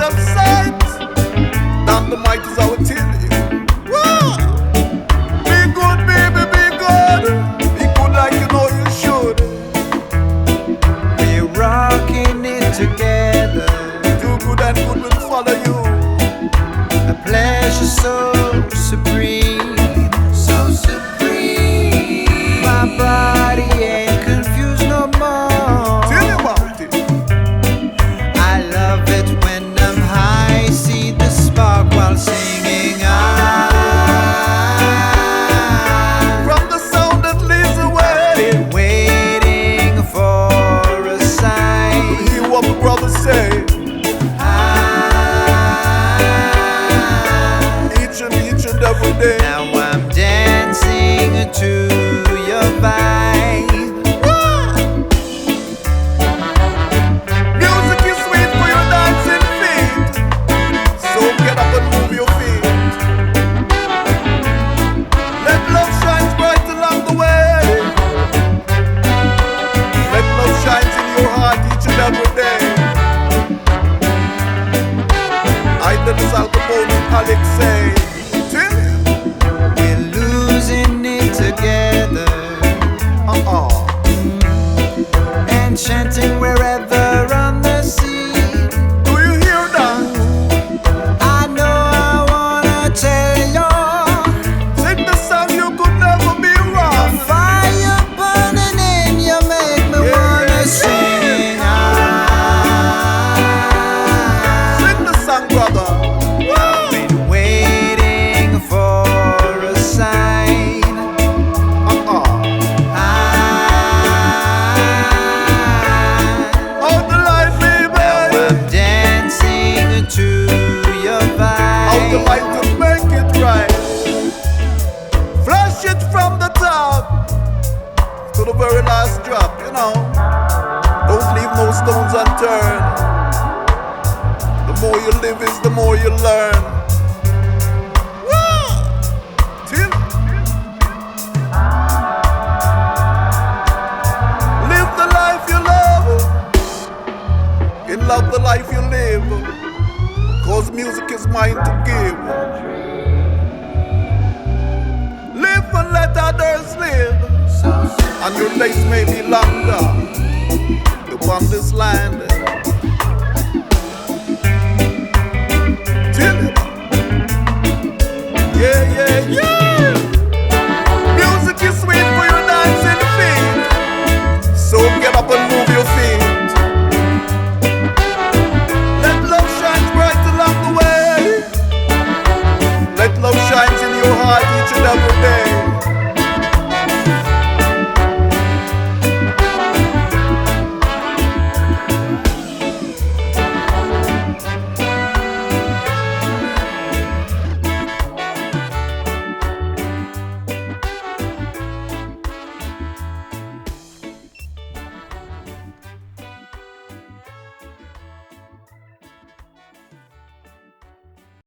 out of sight. Dynamite is our TV. Whoa! Be good, baby, be good. Be good like you know you should. We're rocking it together. Do good and good will follow you. A pleasure so supreme, so supreme. My body ain't confused no more. Tell you about it. I love it when I'm high, see the spark while singing. From the sound that leads away. Been waiting for a sign. Hear what my brother say. Each and every day. Now I'm dancing to your vibe. Music is sweet for your dancing feet. So get up and move your feet. Let love shine bright along the way. Let love shine in your heart each and every day. I did this alcohol with Alex say. We're losing it together. And chanting wherever on the sea. Do you hear that? I know I wanna tell you, Sing the song you could never be a wrong. fire burning in you make me wanna sing. Sing the song, brother. Been waiting for a sign. Out the light, baby. I'm dancing to your Out the vibe. light to make it right. Flash it from the top to the very last drop, you know. Don't leave no stones unturned. The more you live is the more you learn. Woo! Till live the life you love. In love the life you live. Cause music is mine to give. Live and let others live. And your days may be longer upon this land.